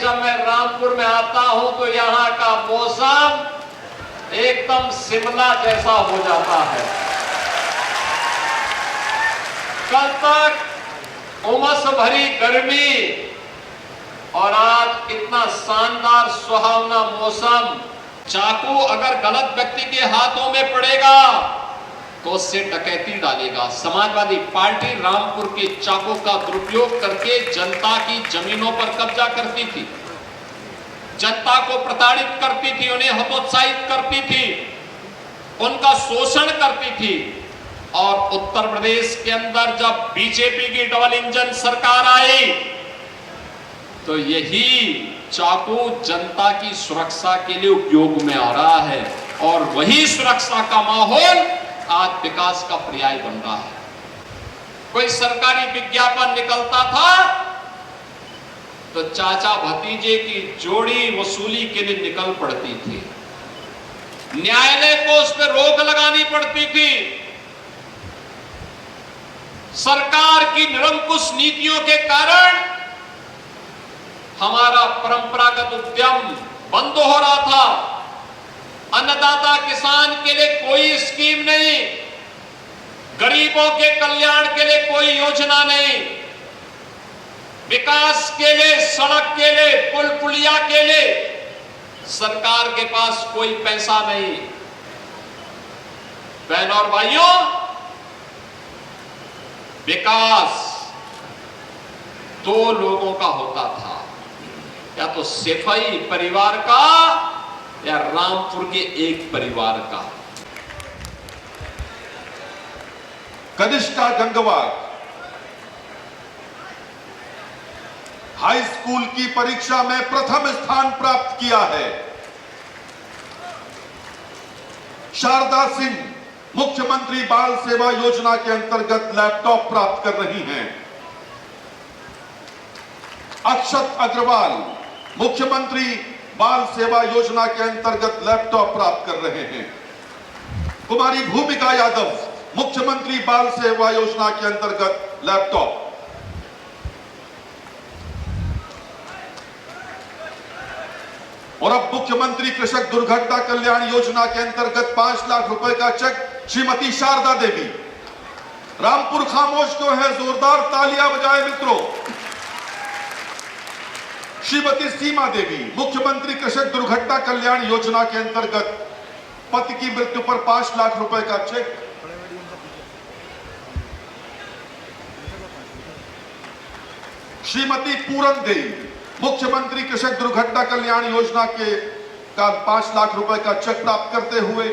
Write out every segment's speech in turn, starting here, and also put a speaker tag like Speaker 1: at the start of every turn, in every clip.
Speaker 1: जब मैं रामपुर में आता हूं तो यहाँ का मौसम एकदम शिमला जैसा हो जाता है। कल तक उमस भरी गर्मी और आज इतना शानदार सुहावना मौसम। चाकू अगर गलत व्यक्ति के हाथों में पड़ेगा तो उससे डकैती डालेगा। समाजवादी पार्टी रामपुर के चाकू का दुरुपयोग करके जनता की जमीनों पर कब्जा करती थी, जनता को प्रताड़ित करती थी, उन्हें हतोत्साहित करती थी, उनका शोषण करती थी। और उत्तर प्रदेश के अंदर जब बीजेपी की डबल इंजन सरकार आई तो यही चाकू जनता की सुरक्षा के लिए उपयोग में आ रहा है और वही सुरक्षा का माहौल आज विकास का पर्याय बन रहा है। कोई सरकारी विज्ञापन निकलता था तो चाचा भतीजे की जोड़ी वसूली के लिए निकल पड़ती थी, न्यायालय को उस पर रोक लगानी पड़ती थी। सरकार की निरंकुश नीतियों के कारण हमारा परंपरागत उद्यम बंद हो रहा था। अन्नदाता किसान के लिए कोई स्कीम नहीं, गरीबों के कल्याण के लिए कोई योजना नहीं, विकास के लिए, सड़क के लिए, पुल पुलिया के लिए सरकार के पास कोई पैसा नहीं। बहनों और भाइयों, विकास दो लोगों का होता था, या तो सिपाही परिवार का या रामपुर के एक परिवार का।
Speaker 2: कनिष्का गंगवार हाई स्कूल की परीक्षा में प्रथम स्थान प्राप्त किया है। शारदा सिंह मुख्यमंत्री बाल सेवा योजना के अंतर्गत लैपटॉप प्राप्त कर रही हैं। अक्षत अग्रवाल मुख्यमंत्री बाल सेवा योजना के अंतर्गत लैपटॉप प्राप्त कर रहे हैं। कुमारी भूमिका यादव मुख्यमंत्री बाल सेवा योजना के अंतर्गत लैपटॉप। और अब मुख्यमंत्री कृषक दुर्घटना कल्याण योजना के अंतर्गत 5 लाख रुपए का चेक श्रीमती शारदा देवी। रामपुर खामोश क्यों है? जोरदार तालियां बजाएं मित्रों। श्रीमती सीमा देवी मुख्यमंत्री कृषक दुर्घटना कल्याण योजना के अंतर्गत पति की मृत्यु पर 5 लाख रुपए का चेक। श्रीमती पूरन देवी मुख्यमंत्री कृषक दुर्घटना कल्याण योजना के 5 लाख रुपए का चेक प्राप्त करते हुए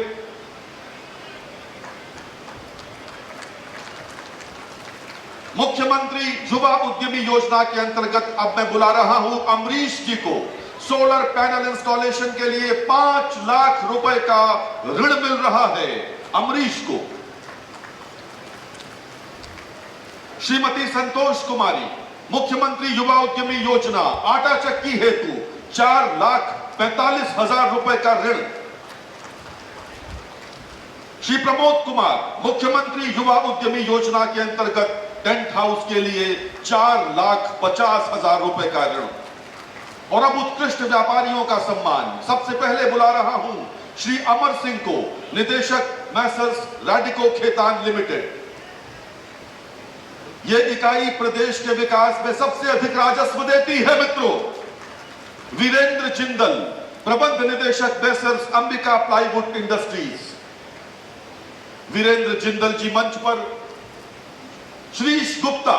Speaker 2: मुख्यमंत्री युवा उद्यमी योजना के अंतर्गत अब मैं बुला रहा हूं अमरीश जी को। सोलर पैनल इंस्टॉलेशन के लिए 5 लाख रुपए का ऋण मिल रहा है अमरीश को। श्रीमती संतोष कुमारी मुख्यमंत्री युवा उद्यमी योजना आटा चक्की हेतु 4,45,000 रुपए का ऋण। श्री प्रमोद कुमार मुख्यमंत्री युवा उद्यमी योजना के अंतर्गत टेंट हाउस के लिए 4,50,000 रुपए का ऋण। और अब उत्कृष्ट व्यापारियों का सम्मान। सबसे पहले बुला रहा हूं श्री अमर सिंह को, निदेशक मैसर्स रैडिको खेतान लिमिटेड। यह इकाई प्रदेश के विकास में सबसे अधिक राजस्व देती है मित्रों। वीरेंद्र जिंदल प्रबंध निदेशक messrs Ambika plywood industries. Virendra Jindal ji मंच पर। श्रीश गुप्ता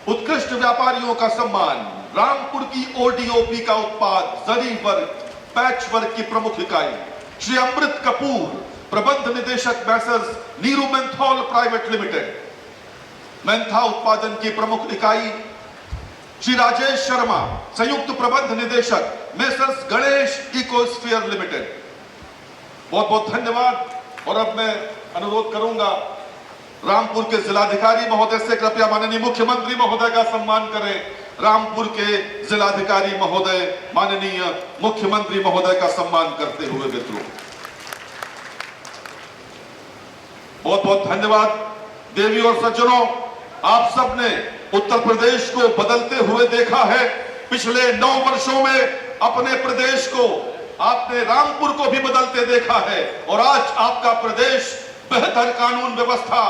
Speaker 2: उत्कृष्ट व्यापारियों का सम्मान। रामपुर की ओडीओपी का उत्पाद जरी वर्क, पैच वर्क की प्रमुख इकाई। श्री अमृत कपूर प्रबंध निदेशक Messrs Neeru menthol private limited, Mentha उत्पादन की प्रमुख इकाई। श्री राजेश शर्मा संयुक्त प्रबंध निदेशक मैसर्स गणेश इकोस्फीयर लिमिटेड। बहुत बहुत धन्यवाद। और अब मैं अनुरोध करूंगा रामपुर के जिलाधिकारी महोदय से कृपया माननीय मुख्यमंत्री महोदय का सम्मान करें। रामपुर के जिलाधिकारी महोदय माननीय मुख्यमंत्री महोदय का सम्मान करते हुए मित्रों बहुत बहुत धन्यवाद। देवी और सज्जनों, आप सबने उत्तर प्रदेश को बदलते हुए देखा है। पिछले 9 वर्षों में अपने प्रदेश को, आपने रामपुर को भी बदलते देखा है और आज आपका प्रदेश बेहतर कानून व्यवस्था,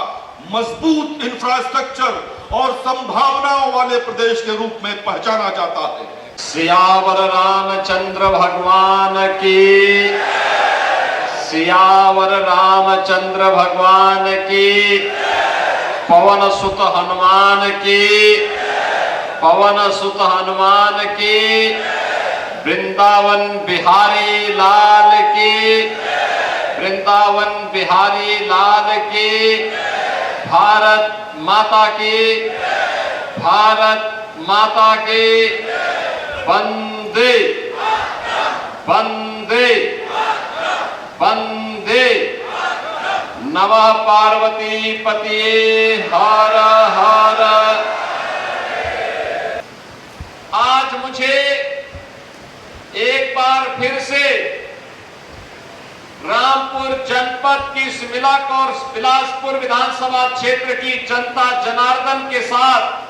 Speaker 2: मजबूत इंफ्रास्ट्रक्चर और संभावनाओं वाले प्रदेश के रूप में पहचाना जाता है।
Speaker 1: सियावर रामचंद्र भगवान की, सियावर रामचंद्र भगवान की, पवन सुत हनुमान की, पवन सुत हनुमान की, वृंदावन बिहारी लाल की, वृंदावन बिहारी लाल की, भारत माता की, भारत माता की, वंदे वंदे वंदे। नमः पार्वती पतिये हर हर। आज मुझे एक बार फिर से रामपुर जनपद की सिमिलक और बिलासपुर विधानसभा क्षेत्र की जनता जनार्दन के साथ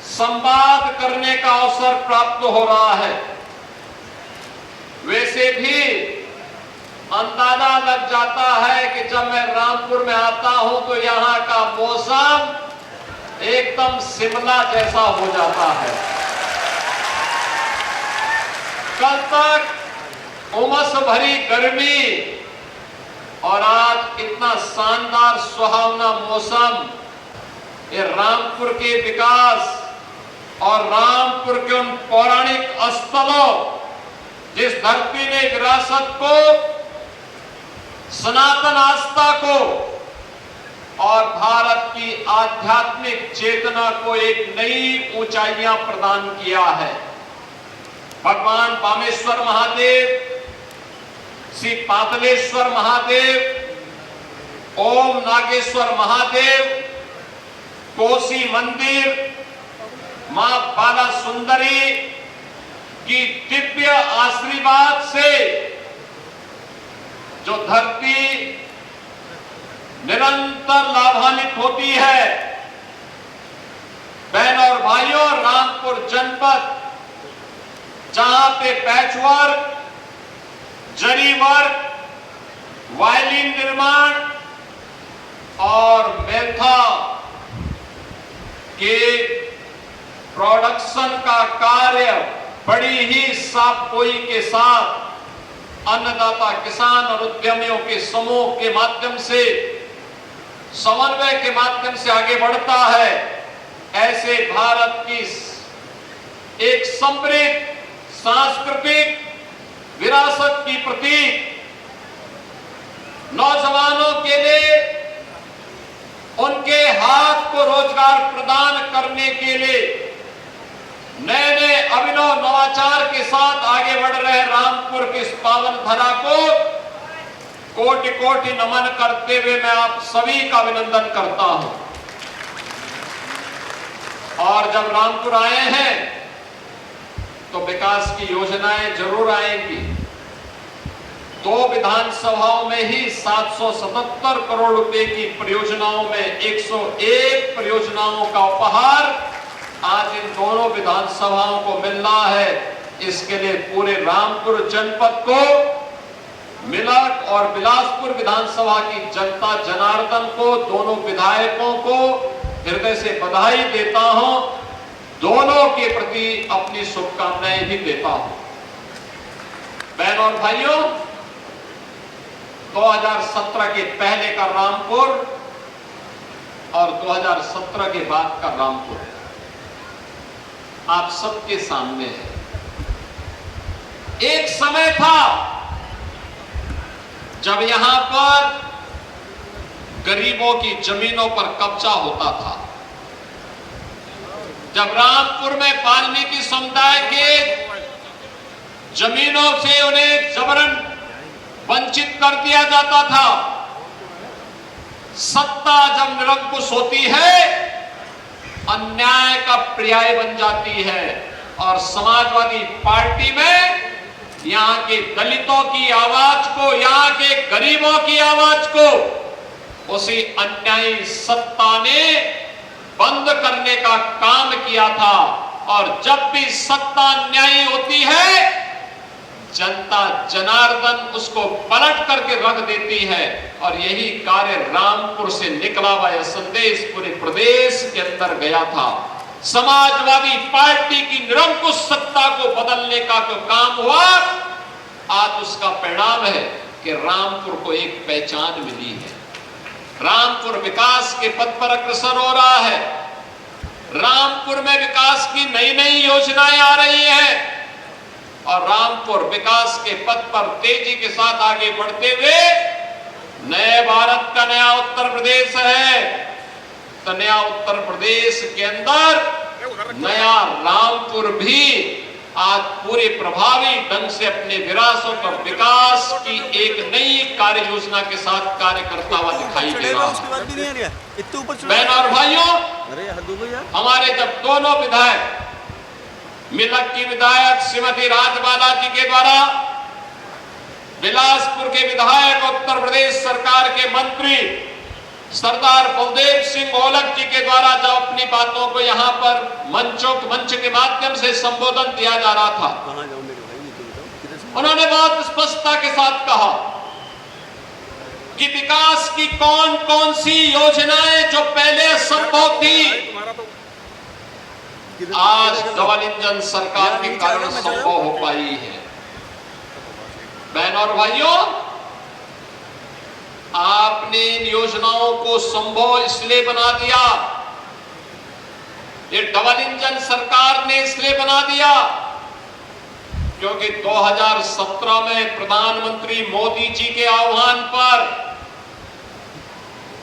Speaker 1: संवाद करने का अवसर प्राप्त हो रहा है। वैसे भी अंदाजा लग जाता है कि जब मैं रामपुर में आता हूं तो यहां का मौसम एकदम शिमला जैसा हो जाता है। कल तक उमस भरी गर्मी और आज इतना शानदार सुहावना मौसम, ये रामपुर के विकास और रामपुर के उन पौराणिक स्थलों, जिस धरती ने विरासत को, सनातन आस्था को और भारत की आध्यात्मिक चेतना को एक नई ऊंचाइयां प्रदान किया है। भगवान बामेश्वर महादेव, श्री पातलेश्वर महादेव, ओम नागेश्वर महादेव, कोसी मंदिर, मां बाला सुंदरी की दिव्य आशीर्वाद से जो धरती निरंतर लाभान्वित होती है। बहनों और भाइयों, रामपुर जनपद जहां पे पैचवर्क, जरी वर्क, वायलिन निर्माण और मेथा के प्रोडक्शन का कार्य बड़ी ही साफगोई के साथ अन्नदाता किसान और उद्यमियों के समूह के माध्यम से, समन्वय के माध्यम से आगे बढ़ता है। ऐसे भारत की एक समृद्ध सांस्कृतिक विरासत की प्रतीक नौजवानों के लिए उनके हाथ को रोजगार प्रदान करने के लिए नए नए अभिनव नवाचार के साथ आगे बढ़ रहे रामपुर की इस पावन धरा को कोटि कोटि नमन करते हुए मैं आप सभी का अभिनंदन करता हूं। और जब रामपुर आए हैं तो विकास की योजनाएं जरूर आएंगी। 2 विधानसभाओं में ही 777 करोड़ रुपए की परियोजनाओं में 101 परियोजनाओं का उपहार आज इन दोनों विधानसभाओं को मिल रहा है। इसके लिए पूरे रामपुर जनपद को, मिलक और बिलासपुर विधानसभा की जनता जनार्दन को, दोनों विधायकों को हृदय से बधाई देता हूं। दोनों के प्रति अपनी शुभकामनाएं भी देता हूं। बहनों और भाइयों, 2017 के पहले का रामपुर और 2017 के बाद का रामपुर आप सबके सामने है। एक समय था जब यहां पर गरीबों की जमीनों पर कब्जा होता था। जब रामपुर में वाल्मीकि समुदाय के जमीनों से उन्हें जबरन वंचित कर दिया जाता था। सत्ता जब निरंकुश होती है, अन्याय का पर्याय बन जाती है। और समाजवादी पार्टी में यहाँ के दलितों की आवाज को, यहाँ के गरीबों की आवाज को उसी अन्यायी सत्ता ने बंद करने का काम किया था। और जब भी सत्ता न्यायी होती है जनता जनार्दन उसको पलट करके रख देती है। और यही कार्य रामपुर से निकला हुआ यह संदेश पूरे प्रदेश के अंदर गया था। समाजवादी पार्टी की निरंकुश सत्ता को बदलने का जो काम हुआ, आज उसका परिणाम है कि रामपुर को एक पहचान मिली है। रामपुर विकास के पथ पर अग्रसर हो रहा है। रामपुर में विकास की नई नई योजनाएं आ रही हैं और रामपुर विकास के पथ पर तेजी के साथ आगे बढ़ते हुए नए भारत का नया उत्तर प्रदेश है। तो नया उत्तर प्रदेश के अंदर नया रामपुर भी आज पूरे प्रभावी ढंग से अपने विरासत और विकास की एक नई कार्य योजना के साथ कार्य करता हुआ दिखाई दे रहा है। बहनों और भाइयों, हमारे जब दोनों विधायक, मिलक की विधायक श्रीमती राजबाला जी के द्वारा, बिलासपुर के विधायक, उत्तर प्रदेश सरकार के मंत्री सरदार बलदेव सिंह ओलख जी के द्वारा जब अपनी बातों को यहाँ पर मंच के माध्यम से संबोधन दिया जा रहा था, उन्होंने बहुत स्पष्टता के साथ कहा कि विकास की कौन कौन सी योजनाएं जो पहले असंभव थी, आज डबल इंजन सरकार के कारण संभव हो पाई है। बहनों और भाइयों, आपने इन योजनाओं को संभव इसलिए बना दिया, ये डबल इंजन सरकार ने इसलिए बना दिया क्योंकि 2017 में प्रधानमंत्री मोदी जी के आह्वान पर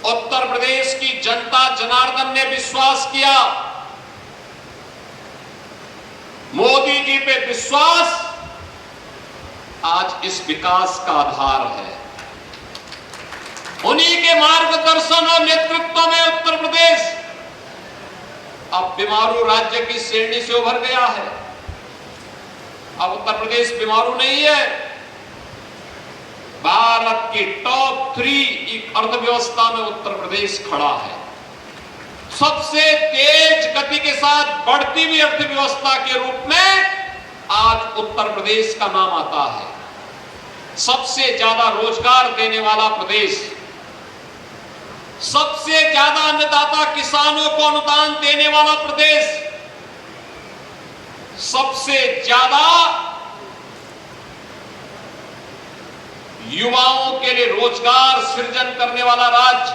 Speaker 1: उत्तर प्रदेश की जनता जनार्दन ने विश्वास किया। मोदी जी पे विश्वास आज इस विकास का आधार है। उन्हीं के मार्गदर्शन और नेतृत्व में उत्तर प्रदेश अब बीमारू राज्य की श्रेणी से उभर गया है। अब उत्तर प्रदेश बीमारू नहीं है, भारत की टॉप 3 अर्थव्यवस्था में उत्तर प्रदेश खड़ा है। सबसे तेज गति के साथ बढ़ती हुई अर्थव्यवस्था के रूप में आज उत्तर प्रदेश का नाम आता है। सबसे ज्यादा रोजगार देने वाला प्रदेश, सबसे ज्यादा अन्नदाता किसानों को अनुदान देने वाला प्रदेश, सबसे ज्यादा युवाओं के लिए रोजगार सृजन करने वाला राज्य,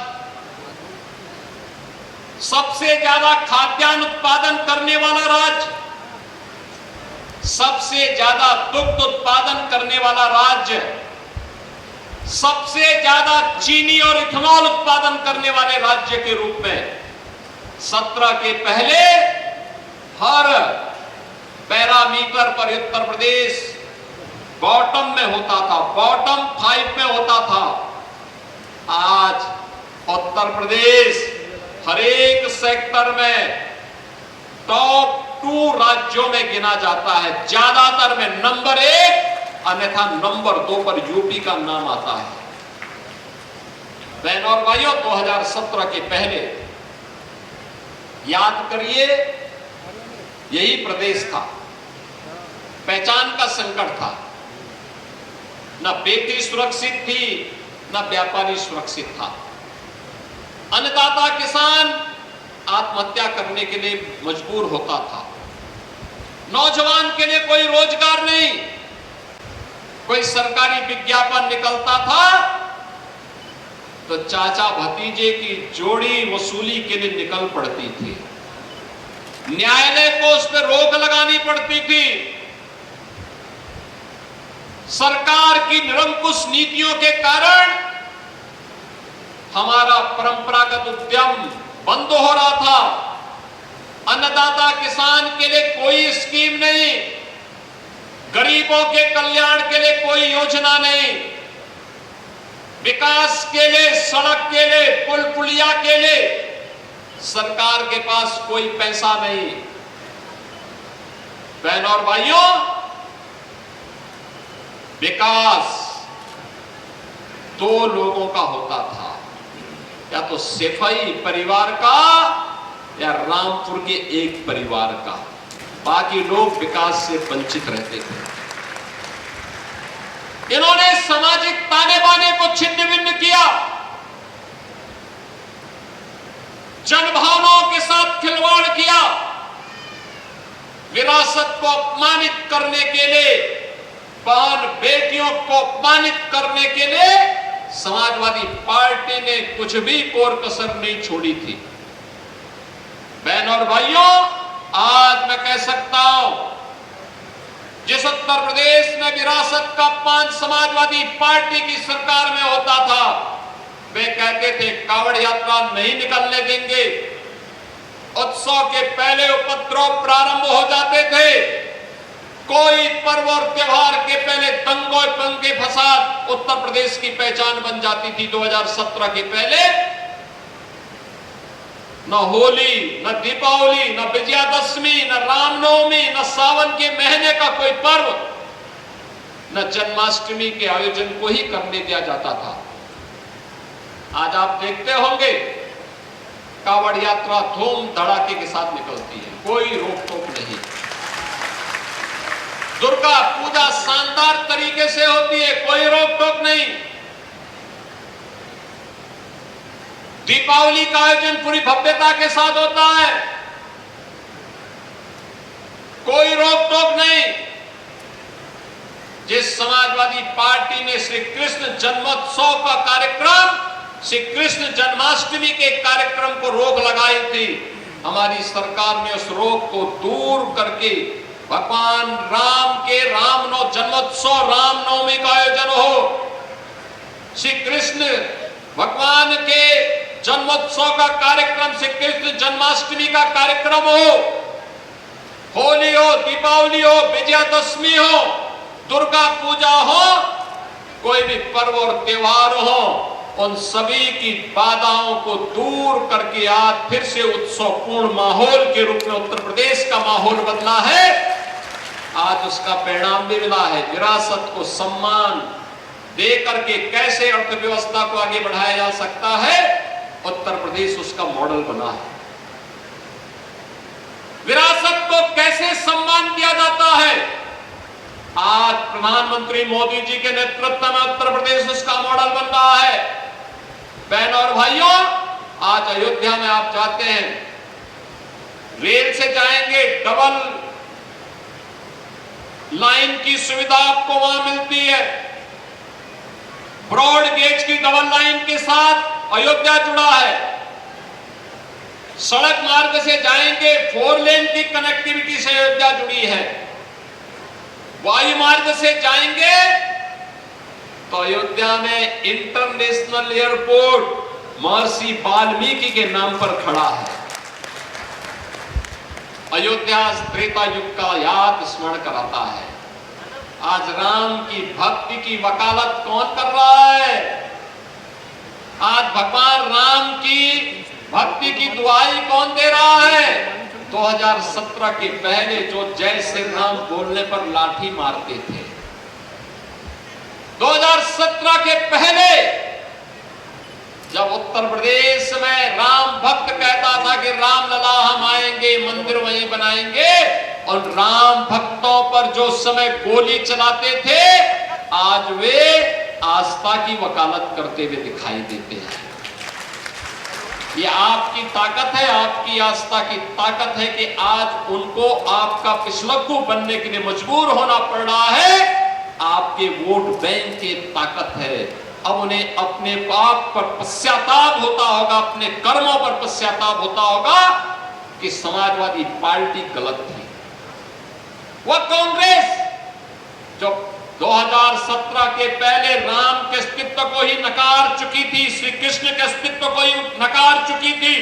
Speaker 1: सबसे ज्यादा खाद्यान्न उत्पादन करने वाला राज्य, सबसे ज्यादा दुग्ध उत्पादन करने वाला राज्य, सबसे ज्यादा चीनी और इथेनॉल उत्पादन करने वाले राज्य के रूप में 17 के पहले हर पैरामीटर पर उत्तर प्रदेश बॉटम में होता था, बॉटम 5 में होता था। आज उत्तर प्रदेश हर एक सेक्टर में टॉप 2 राज्यों में गिना जाता है। ज्यादातर में नंबर 1, अन्यथा नंबर 2 पर यूपी का नाम आता है। बहनों और भाइयों, 2017 के पहले याद करिए, यही प्रदेश था, पहचान का संकट था। न बेटी सुरक्षित थी, न व्यापारी सुरक्षित था। अन्नदाता किसान आत्महत्या करने के लिए मजबूर होता था। नौजवान के लिए कोई रोजगार नहीं, कोई सरकारी विज्ञापन निकलता था तो चाचा भतीजे की जोड़ी वसूली के लिए निकल पड़ती थी। न्यायालय को उस पर रोक लगानी पड़ती थी। सरकार की निरंकुश नीतियों के कारण हमारा परंपरागत उद्यम बंद हो रहा था। अन्नदाता किसान के लिए कोई स्कीम नहीं, गरीबों के कल्याण के लिए कोई योजना नहीं, विकास के लिए, सड़क के लिए, पुल पुलिया के लिए सरकार के पास कोई पैसा नहीं। बहनों और भाइयों, विकास 2 लोगों का होता था, या तो सेफई परिवार का या रामपुर के एक परिवार का। बाकी लोग विकास से वंचित रहते थे। इन्होंने सामाजिक ताने बाने को छिन्न भिन्न किया, जनभावनाओं के साथ खिलवाड़ किया, विरासत को अपमानित करने के लिए, बहन बेटियों को अपमानित करने के लिए समाजवादी पार्टी ने कुछ भी कोर कसर नहीं छोड़ी थी। बहन और भाइयों, आज मैं कह सकता हूं, जिस उत्तर प्रदेश में विरासत का अपमान समाजवादी पार्टी की सरकार में होता था, वे कहते थे कावड़ यात्रा नहीं निकलने देंगे। उत्सव के पहले उपद्रव प्रारंभ हो जाते थे। कोई पर्व और त्योहार के पहले दंगों दंगे फसाद उत्तर प्रदेश की पहचान बन जाती थी। 2017 के पहले न होली, न दीपावली, न विजयादशमी, न रामनवमी, न सावन के महीने का कोई पर्व, न जन्माष्टमी के आयोजन को ही करने दिया जाता था। आज आप देखते होंगे कावड़ यात्रा धूम धड़ाके के साथ निकलती है, कोई रोक टोक नहीं। दुर्गा पूजा शानदार तरीके से होती है, कोई रोक टोक नहीं। दीपावली का आयोजन पूरी भव्यता के साथ होता है, कोई रोक टोक नहीं। जिस समाजवादी पार्टी ने श्री कृष्ण जन्मोत्सव का कार्यक्रम, श्री कृष्ण जन्माष्टमी के कार्यक्रम को रोक लगाई थी, हमारी सरकार ने उस रोक को दूर करके भगवान राम के जन्मोत्सव रामनवमी का आयोजन हो, श्री कृष्ण भगवान के जन्मोत्सव का कार्यक्रम, श्री कृष्ण जन्माष्टमी का कार्यक्रम हो, होली हो, दीपावली हो, विजयादशमी हो, दुर्गा पूजा हो, कोई भी पर्व और त्योहार हो, उन सभी की बाधाओं को दूर करके आज फिर से उत्सवपूर्ण माहौल के रूप में उत्तर प्रदेश का माहौल बदला है। आज उसका परिणाम भी मिला है। विरासत को सम्मान दे करके कैसे अर्थव्यवस्था को आगे बढ़ाया जा सकता है, उत्तर प्रदेश उसका मॉडल बना है। विरासत को कैसे सम्मान दिया जाता है, आज प्रधानमंत्री मोदी जी के नेतृत्व में उत्तर प्रदेश उसका मॉडल बन रहा है। बहन और भाइयों, आज अयोध्या में आप जाते हैं, रेल से जाएंगे, डबल लाइन की सुविधा आपको वहां मिलती है। ब्रॉड गेज की डबल लाइन के साथ अयोध्या जुड़ा है। सड़क मार्ग से जाएंगे, 4 लेन की कनेक्टिविटी से अयोध्या जुड़ी है। वायु मार्ग से जाएंगे तो अयोध्या में इंटरनेशनल एयरपोर्ट महर्षि वाल्मीकि के नाम पर खड़ा है। अयोध्या त्रेता युग का याद स्मरण कराता है। आज राम की भक्ति की वकालत कौन कर रहा है? आज भगवान राम की भक्ति की दुआई कौन दे रहा है? 2017 के पहले जो जय श्री राम बोलने पर लाठी मारते थे, 2017 के पहले जब उत्तर प्रदेश में राम भक्त कहता था कि राम लला हम आएंगे, मंदिर वहीं बनाएंगे, और राम भक्तों पर जो समय गोली चलाते थे, आज वे आस्था की वकालत करते हुए दिखाई देते हैं। ये आपकी ताकत है, आपकी आस्था की ताकत है कि आज उनको आपका पिछलग्गू बनने के लिए मजबूर होना पड़ रहा है। आपके वोट बैंक की ताकत है। अब उन्हें अपने पाप पर पश्चाताप होता होगा, अपने कर्मों पर पश्चाताप होता होगा कि समाजवादी पार्टी गलत थी। वह कांग्रेस जो 2017 के पहले राम के अस्तित्व को ही नकार चुकी थी, श्री कृष्ण के अस्तित्व को ही नकार चुकी थी,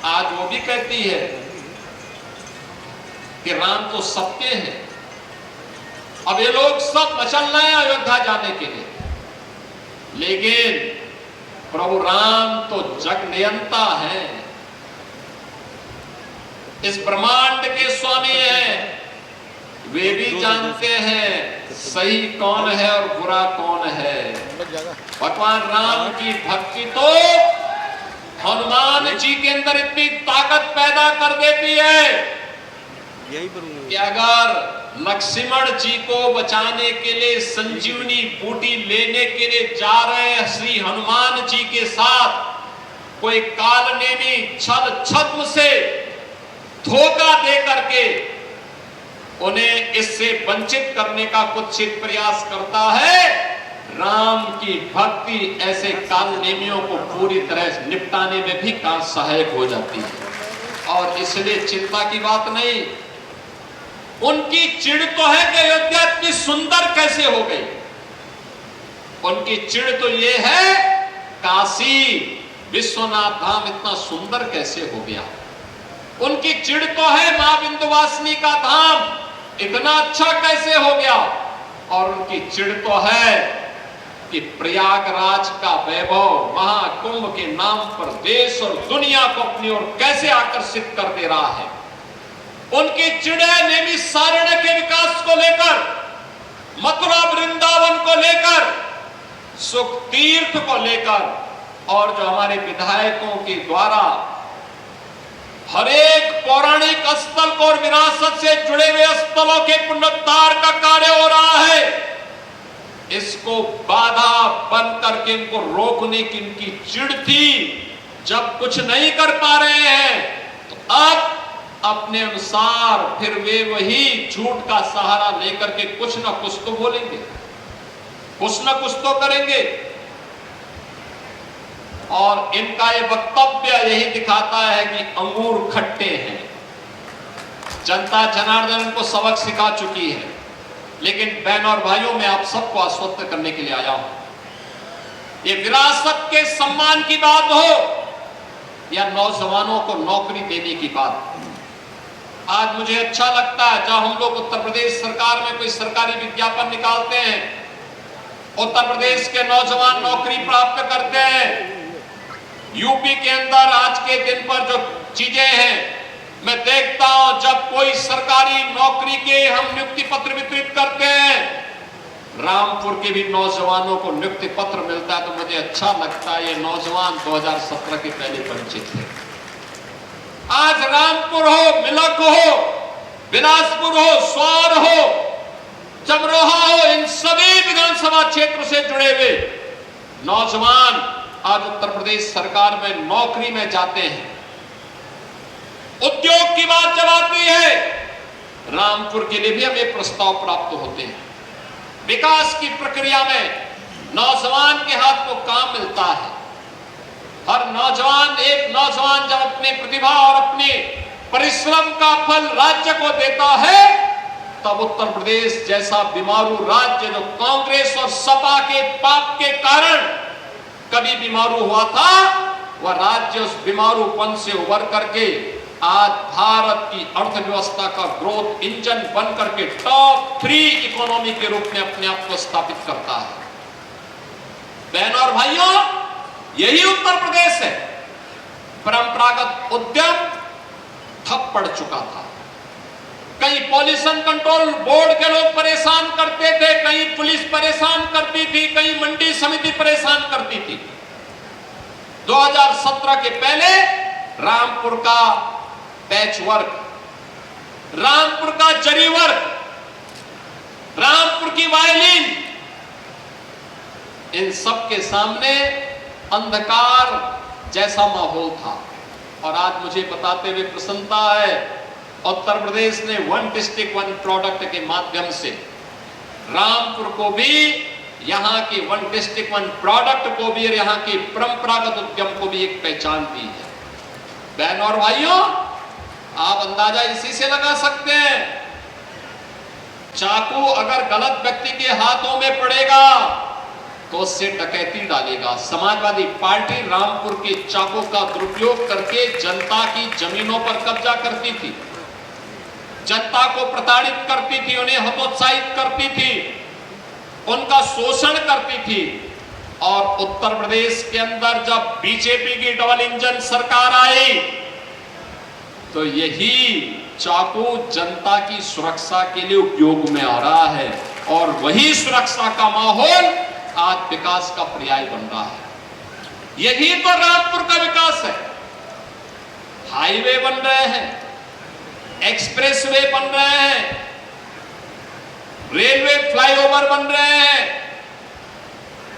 Speaker 1: आज वो भी कहती है कि राम तो सत्य है। अब ये लोग सब मचल रहे हैं अयोध्या जाने के लिए, लेकिन प्रभु राम तो जग नियंता है, इस ब्रह्मांड के स्वामी हैं। वे भी जानते हैं सही कौन है और बुरा कौन है। भगवान राम की भक्ति तो हनुमान जी के अंदर इतनी ताकत पैदा कर देती है
Speaker 3: यहीं पर हूँ।
Speaker 1: कि अगर लक्ष्मण जी को बचाने के लिए संजीवनी बूटी लेने के लिए जा रहे श्री हनुमान जी के साथ कोई कालनेमी छल छद्म से धोखा दे करके उन्हें इससे वंचित करने का कुत्सित प्रयास करता है, राम की भक्ति ऐसे कालनेमियों को पूरी तरह निपटाने में भी सहायक हो जाती है। और इसलिए चिंता की बात नहीं, उनकी चिढ़ तो है कि अयोध्या इतनी सुंदर कैसे हो गई, उनकी चिढ़ तो ये है काशी विश्वनाथ धाम इतना सुंदर कैसे हो गया, उनकी चिढ़ तो है मां विंध्यवासिनी का धाम इतना अच्छा कैसे हो गया, और उनकी चिढ़ तो है कि प्रयागराज का वैभव महाकुंभ के नाम पर देश और दुनिया को अपनी ओर कैसे आकर्षित कर दे रहा है। उनकी चिढ़ है नैमिषारण्य के विकास को लेकर, मथुरा वृंदावन को लेकर, सुख तीर्थ को लेकर, और जो हमारे विधायकों के द्वारा हर एक पौराणिक स्थल को और विरासत से जुड़े हुए स्थलों के पुनरुद्धार का कार्य हो रहा है, इसको बाधा बन करके इनको रोकने की इनकी चिढ़ थी। जब कुछ नहीं कर पा रहे हैं तो अब अपने अनुसार फिर वे वही झूठ का सहारा लेकर के कुछ ना कुछ तो बोलेंगे, कुछ ना कुछ तो करेंगे। और इनका ये वक्तव्य यही दिखाता है कि अंगूर खट्टे हैं। जनता जनार्दन इनको सबक सिखा चुकी है। लेकिन बहन और भाइयों, मैं आप सबको आश्वस्त करने के लिए आया हूं। ये विरासत के सम्मान की बात हो या नौजवानों को नौकरी देने की बात, आज मुझे अच्छा लगता है जब हम लोग उत्तर प्रदेश सरकार में कोई सरकारी विज्ञापन निकालते हैं, उत्तर प्रदेश के नौजवान नौकरी प्राप्त करते हैं। यूपी के अंदर आज के दिन पर जो चीजें हैं, मैं देखता हूं जब कोई सरकारी नौकरी के हम नियुक्ति पत्र वितरित करते हैं, रामपुर के भी नौजवानों को नियुक्ति पत्र मिलता है, तो मुझे अच्छा लगता है। ये नौजवान 2017 के पहले वंचित थे। आज रामपुर हो, मिलक हो, बिलासपुर हो, स्वार हो, चमरोहा हो, इन सभी विधानसभा क्षेत्र से जुड़े हुए नौजवान आज उत्तर प्रदेश सरकार में नौकरी में जाते हैं। उद्योग की बात जब आती है, रामपुर के लिए भी हमें प्रस्ताव प्राप्त होते हैं। विकास की प्रक्रिया में नौजवान के हाथ को काम मिलता है। हर नौजवान, एक नौजवान जब अपनी प्रतिभा और अपने परिश्रम का फल राज्य को देता है, तब उत्तर प्रदेश जैसा बीमारू राज्य जो कांग्रेस और सपा के पाप के कारण कभी बीमारू हुआ था, वह राज्य उस बीमारूपन से उबर करके आज भारत की अर्थव्यवस्था का ग्रोथ इंजन बन करके टॉप 3 इकोनॉमी के रूप में अपने आप को स्थापित करता है। बहनों और भाइयों, यही उत्तर प्रदेश है। परंपरागत उद्यम ठप पड़ चुका था। कहीं पॉल्यूशन कंट्रोल बोर्ड के लोग परेशान करते थे, कहीं पुलिस परेशान करती थी, कहीं मंडी समिति परेशान करती थी। 2017 के पहले रामपुर का पैच वर्क, रामपुर का जरी वर्क, रामपुर की वायलिन, इन सब के सामने अंधकार जैसा माहौल था। और आज मुझे बताते हुए प्रसन्नता है, उत्तर प्रदेश ने 1 डिस्ट्रिक्ट 1 प्रोडक्ट के माध्यम से रामपुर को भी, यहाँ के 1 डिस्ट्रिक्ट 1 प्रोडक्ट को भी और यहाँ के परंपरागत उद्यम को भी एक पहचान दी है। बहनों और भाइयों, आप अंदाजा इसी से लगा सकते हैं, चाकू अगर गलत व्यक्ति के हाथों में पड़ेगा तो उससे डकैती डालेगा। समाजवादी पार्टी रामपुर के चाकू का दुरुपयोग करके जनता की जमीनों पर कब्जा करती थी, जनता को प्रताड़ित करती थी, उन्हें हतोत्साहित करती थी, उनका शोषण करती थी। और उत्तर प्रदेश के अंदर जब बीजेपी की डबल इंजन सरकार आई, तो यही चाकू जनता की सुरक्षा के लिए उपयोग में आ रहा है। और वही सुरक्षा का माहौल आज विकास का पर्याय बन रहा है। यही तो रामपुर का विकास है। हाईवे बन रहे हैं, एक्सप्रेसवे बन रहे हैं, रेलवे फ्लाईओवर बन रहे हैं।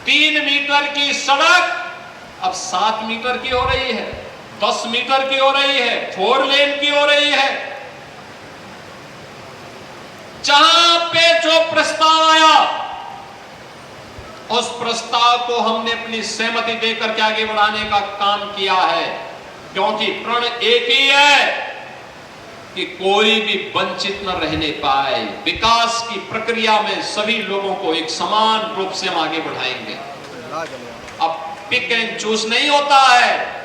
Speaker 1: 3 मीटर की सड़क अब 7 मीटर की हो रही है, 10 मीटर की हो रही है, 4 लेन की हो रही है। जहां पे जो प्रस्ताव आया, उस प्रस्ताव को हमने अपनी सहमति देकर के आगे बढ़ाने का काम किया है, क्योंकि प्रण एक ही है कि कोई भी वंचित न रहने पाए। विकास की प्रक्रिया में सभी लोगों को एक समान रूप से हम आगे बढ़ाएंगे। अब पिक एंड चूज नहीं होता है,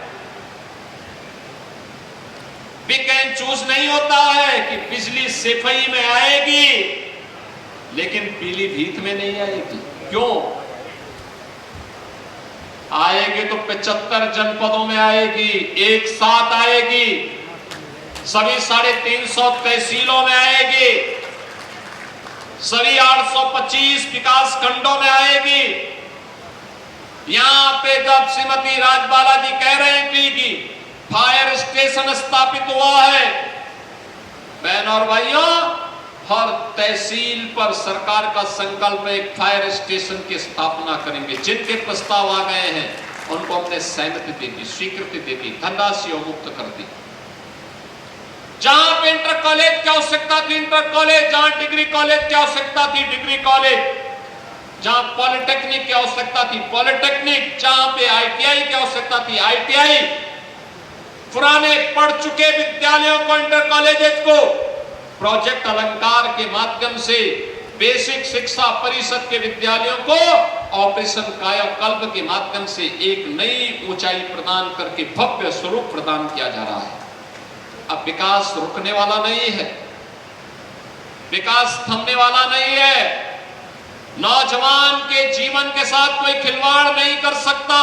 Speaker 1: पिक एंड चूज नहीं होता है कि बिजली सिफई में आएगी लेकिन पीलीभीत में नहीं आएगी। क्यों आएगी? तो 75 जनपदों में आएगी, एक साथ आएगी, सभी 350 तहसीलों में आएगी, सभी 825 विकास खंडों में आएगी। यहां पे जब श्रीमती राजबाला जी कह रहे थी कि फायर स्टेशन स्थापित हुआ है, बहनों और भाइयों, हर तहसील पर सरकार का संकल्प है एक फायर स्टेशन की स्थापना करेंगे। जिनके प्रस्ताव आ गए हैं उनको हमने सहमति दे दी, स्वीकृति दे दी, धनराशि मुक्त कर दी। जहां पे इंटर कॉलेज की आवश्यकता थी इंटर कॉलेज, जहां डिग्री कॉलेज की आवश्यकता थी डिग्री कॉलेज, जहां पॉलिटेक्निक की आवश्यकता थी पॉलिटेक्निक, जहां पे आईटीआई की आवश्यकता थी आईटीआई, पुराने पढ़ चुके विद्यालयों को, इंटर कॉलेजेस को प्रोजेक्ट अलंकार के माध्यम से, बेसिक शिक्षा परिषद के विद्यालयों को ऑपरेशन कायाकल्प के माध्यम से एक नई ऊंचाई प्रदान करके भव्य स्वरूप प्रदान किया जा रहा है। अब विकास रुकने वाला नहीं है, विकास थमने वाला नहीं है। नौजवान के जीवन के साथ कोई खिलवाड़ नहीं कर सकता।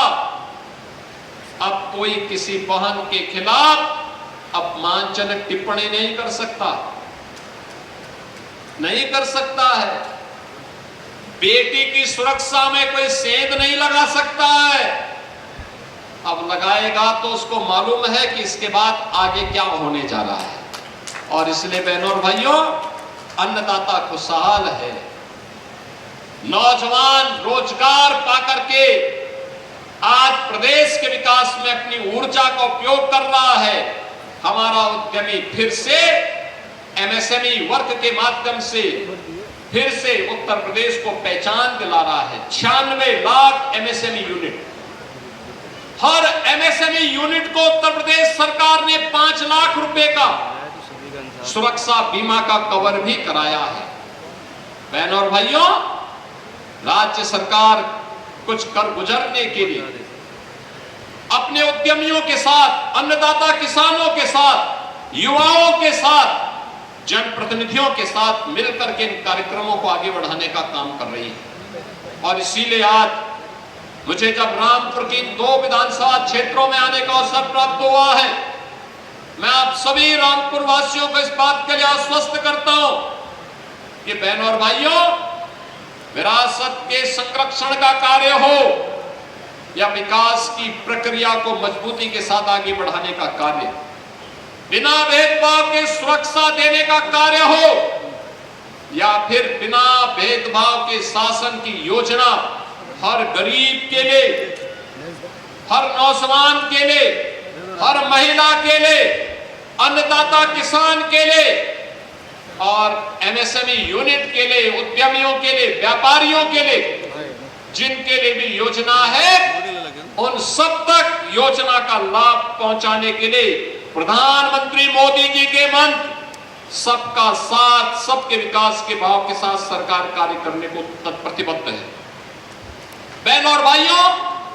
Speaker 1: अब कोई किसी बहन के खिलाफ अपमानजनक टिप्पणी नहीं कर सकता, नहीं कर सकता है। बेटी की सुरक्षा में कोई सेंध नहीं लगा सकता है। अब लगाएगा तो उसको मालूम है कि इसके बाद आगे क्या होने जा रहा है। और इसलिए बहनों और भाइयों, अन्नदाता खुशहाल है, नौजवान रोजगार पाकर के आज प्रदेश के विकास में अपनी ऊर्जा का उपयोग कर रहा है। हमारा उद्यमी फिर से एमएसएमई वर्क के माध्यम से फिर से उत्तर प्रदेश को पहचान दिला रहा है। 96 लाख एमएसएमई यूनिट, हर एमएसएमई यूनिट को उत्तर प्रदेश सरकार ने 5 लाख रुपए का सुरक्षा बीमा का कवर भी कराया है। बहनों और भाइयों, राज्य सरकार कुछ कर गुजरने के लिए अपने उद्यमियों के साथ, अन्नदाता किसानों के साथ, युवाओं के साथ, जनप्रतिनिधियों के साथ मिलकर के इन कार्यक्रमों को आगे बढ़ाने का काम कर रही है। और इसीलिए आज मुझे जब रामपुर की 2 विधानसभा क्षेत्रों में आने का अवसर प्राप्त हुआ है, मैं आप सभी रामपुर वासियों को इस बात के लिए आश्वस्त करता हूं कि बहनों और भाइयों, विरासत के संरक्षण का कार्य हो या विकास की प्रक्रिया को मजबूती के साथ आगे बढ़ाने का कार्य, बिना भेदभाव के सुरक्षा देने का कार्य हो या फिर बिना भेदभाव के शासन की योजना हर गरीब के लिए, हर नौजवान के लिए, हर महिला के लिए, अन्नदाता किसान के लिए और एमएसएमई यूनिट के लिए, उद्यमियों के लिए, व्यापारियों के लिए, जिनके लिए भी योजना है, उन सब तक योजना का लाभ पहुंचाने के लिए प्रधानमंत्री मोदी जी के मंत्र सबका साथ, सबके विकास के भाव के साथ सरकार कार्य करने को प्रतिबद्ध है। बहनों और भाइयों,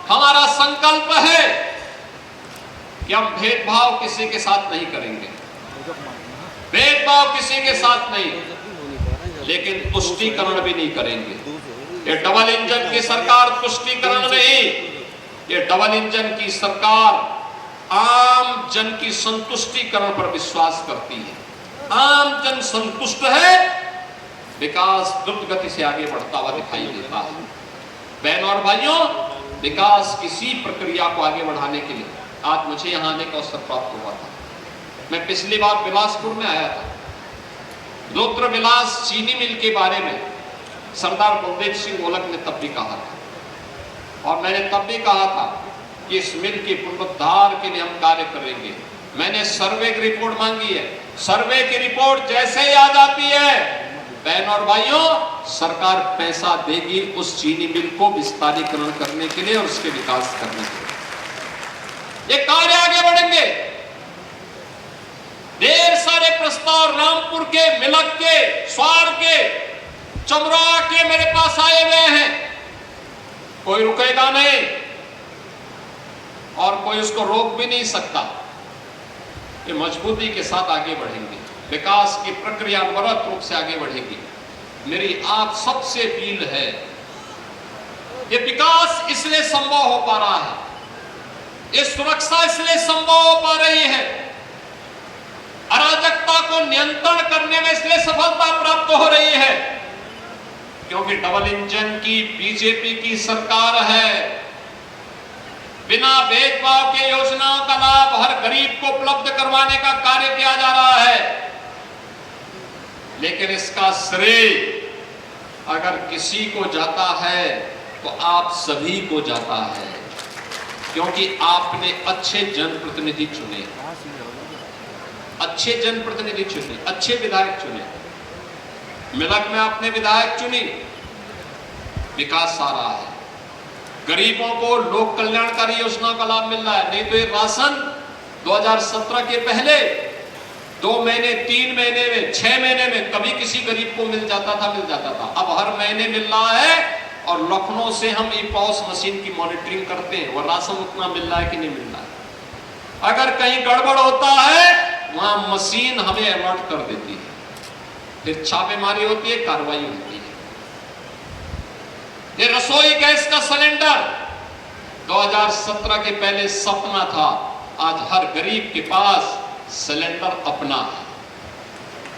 Speaker 1: हमारा संकल्प है कि हम भेदभाव किसी के साथ नहीं करेंगे, भेदभाव किसी के साथ नहीं, लेकिन तुष्टीकरण भी नहीं करेंगे। ये डबल इंजन की सरकार तुष्टीकरण नहीं, ये डबल इंजन की सरकार आम जन की संतुष्टिकरण पर विश्वास करती है। आम जन संतुष्ट है, विकास द्रुत गति से आगे बढ़ता हुआ दिखाई देता है। बहनों और भाइयों, विकास किसी प्रक्रिया को आगे बढ़ाने के लिए आज मुझे यहाँ आने का अवसर प्राप्त हुआ था। मैं पिछली बार बिलासपुर में आया था, रुद्र विलास चीनी मिल के बारे में सरदार बलदेव सिंह ओलक ने तब भी कहा था, और मैंने तब भी कहा था कि इस मिल के पुनरुद्धार के लिए हम कार्य करेंगे। मैंने सर्वे की रिपोर्ट मांगी है, सर्वे की रिपोर्ट जैसे ही आ जाती है बहन और भाइयों, सरकार पैसा देगी उस चीनी मिल को विस्तारीकरण करने के लिए और उसके विकास करने के लिए। ये कार्य आगे बढ़ेंगे। ढेर सारे प्रस्ताव रामपुर के, मिलक के, स्वार के, चमरा के मेरे पास आए हुए हैं। कोई रुकेगा नहीं और कोई उसको रोक भी नहीं सकता। ये मजबूती के साथ आगे बढ़ेंगे, विकास की प्रक्रिया अनवरत रूप से आगे बढ़ेगी। मेरी आप सबसे अपील है, ये विकास इसलिए संभव हो पा रहा है, ये सुरक्षा इसलिए संभव हो पा रही है, अराजकता को नियंत्रण करने में इसलिए सफलता प्राप्त हो रही है क्योंकि डबल इंजन की बीजेपी की सरकार है। बिना भेदभाव के योजनाओं का लाभ हर गरीब को उपलब्ध करवाने का कार्य किया जा रहा है, लेकिन इसका श्रेय अगर किसी को जाता है तो आप सभी को जाता है, क्योंकि आपने अच्छे जनप्रतिनिधि चुने, अच्छे जनप्रतिनिधि चुने, अच्छे विधायक चुने। मिलक में आपने विधायक चुनी, विकास आ रहा है, गरीबों को लोक कल्याणकारी योजना का लाभ मिल रहा है। नहीं तो ये राशन 2017 के पहले 2 महीने, 3 महीने में, 6 महीने में कभी किसी गरीब को मिल जाता था। अब हर महीने मिल रहा है और लखनऊ से हम ई पॉस मशीन की मॉनिटरिंग करते हैं, वो राशन उतना मिल रहा है कि नहीं मिल रहा है। अगर कहीं गड़बड़ होता है वहां मशीन हमें अलर्ट कर देती है, फिर छापेमारी होती है, कार्रवाई होती है। ये रसोई गैस का सिलेंडर 2017 के पहले सपना था, आज हर गरीब के पास सिलेंडर अपना है।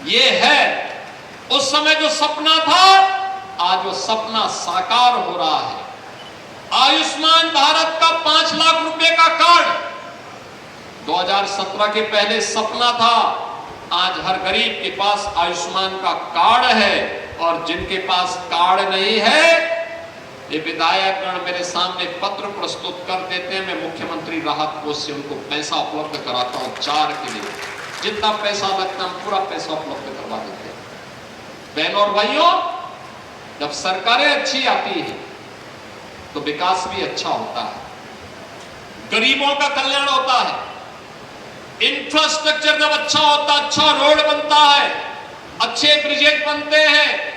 Speaker 1: ये है उस समय जो सपना था, आज वो सपना साकार हो रहा है। आयुष्मान भारत का 5 लाख रुपए का कार्ड 2017 के पहले सपना था, आज हर गरीब के पास आयुष्मान का कार्ड है। और जिनके पास कार्ड नहीं है, ये विधायकगण मेरे सामने पत्र प्रस्तुत कर देते हैं, मैं मुख्यमंत्री राहत कोष से उनको पैसा उपलब्ध कराता हूं, 4 के लिए जितना पैसा लगता है पूरा पैसा उपलब्ध करवा देते हैं। बहनों और भाइयों, जब सरकारें अच्छी आती है तो विकास भी अच्छा होता है, गरीबों का कल्याण होता है, इंफ्रास्ट्रक्चर जब अच्छा होता है, अच्छा रोड बनता है, अच्छे ब्रिजेज बनते हैं,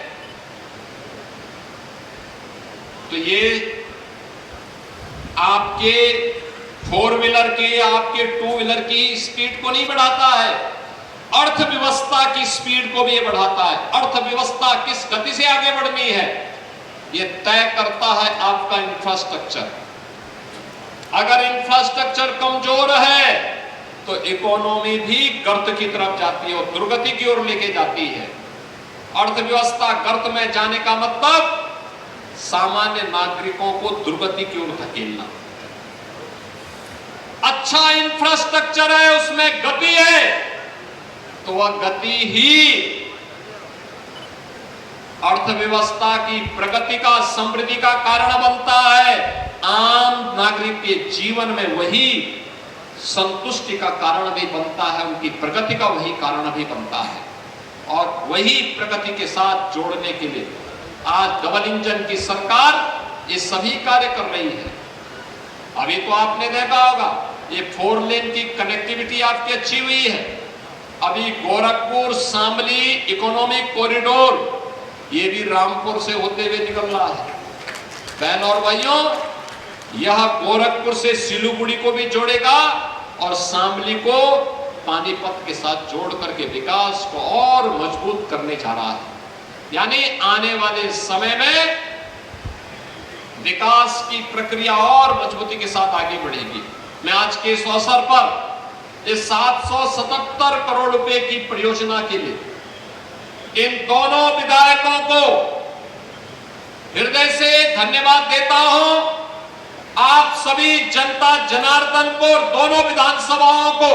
Speaker 1: तो ये आपके 4 व्हीलर की, आपके 2 व्हीलर की स्पीड को नहीं बढ़ाता है, अर्थव्यवस्था की स्पीड को भी ये बढ़ाता है। अर्थव्यवस्था किस गति से आगे बढ़नी है ये तय करता है आपका इंफ्रास्ट्रक्चर। अगर इंफ्रास्ट्रक्चर कमजोर है तो इकोनॉमी भी गर्त की तरफ जाती है और दुर्गति की ओर लेके जाती है। अर्थव्यवस्था गर्त में जाने का मतलब सामान्य नागरिकों को दुर्गति की ओर धकेलना। अच्छा इंफ्रास्ट्रक्चर है, उसमें गति है, तो वह गति ही अर्थव्यवस्था की प्रगति का, समृद्धि का कारण बनता है। आम नागरिक के जीवन में वही संतुष्टि का कारण भी बनता है, उनकी प्रगति का वही कारण भी बनता है। और वही प्रगति के साथ जोड़ने के लिए आज डबल इंजन की सरकार ये सभी कार्य कर रही है। अभी तो आपने देखा होगा ये 4 लेन की कनेक्टिविटी आपकी अच्छी हुई है। अभी गोरखपुर शामली इकोनॉमिक कॉरिडोर ये भी रामपुर से होते हुए निकल रहा है। बहन और भाइयों, यह गोरखपुर से सिलीगुड़ी को भी जोड़ेगा और शामली को पानीपत के साथ जोड़ करके विकास को और मजबूत करने जा रहा है। यानी आने वाले समय में विकास की प्रक्रिया और मजबूती के साथ आगे बढ़ेगी। मैं आज के इस अवसर पर इस 777 करोड़ रुपए की परियोजना के लिए इन दोनों विधायकों को हृदय से धन्यवाद देता हूं। आप सभी जनता जनार्दन को, दोनों विधानसभाओं को,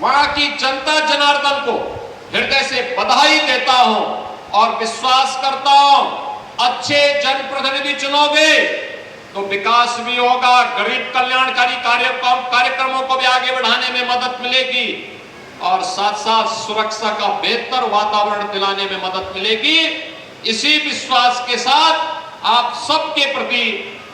Speaker 1: वहां की जनता जनार्दन को हृदय से बधाई देता हूं और विश्वास करता हूं अच्छे जनप्रतिनिधि चुनोगे तो विकास भी होगा, गरीब कल्याणकारी कार्यक्रमों को भी आगे बढ़ाने में मदद मिलेगी और साथ साथ सुरक्षा का बेहतर वातावरण दिलाने में मदद मिलेगी। इसी विश्वास के साथ आप सबके प्रति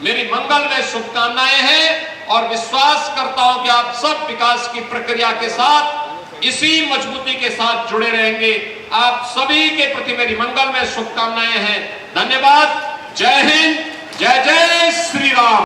Speaker 1: मेरी मंगलमय शुभकामनाएं हैं और विश्वास करता हूं कि आप सब विकास की प्रक्रिया के साथ इसी मजबूती के साथ जुड़े रहेंगे। आप सभी के प्रति मेरी मंगलमय शुभकामनाएं हैं। धन्यवाद। जय हिंद, जय जय श्री राम।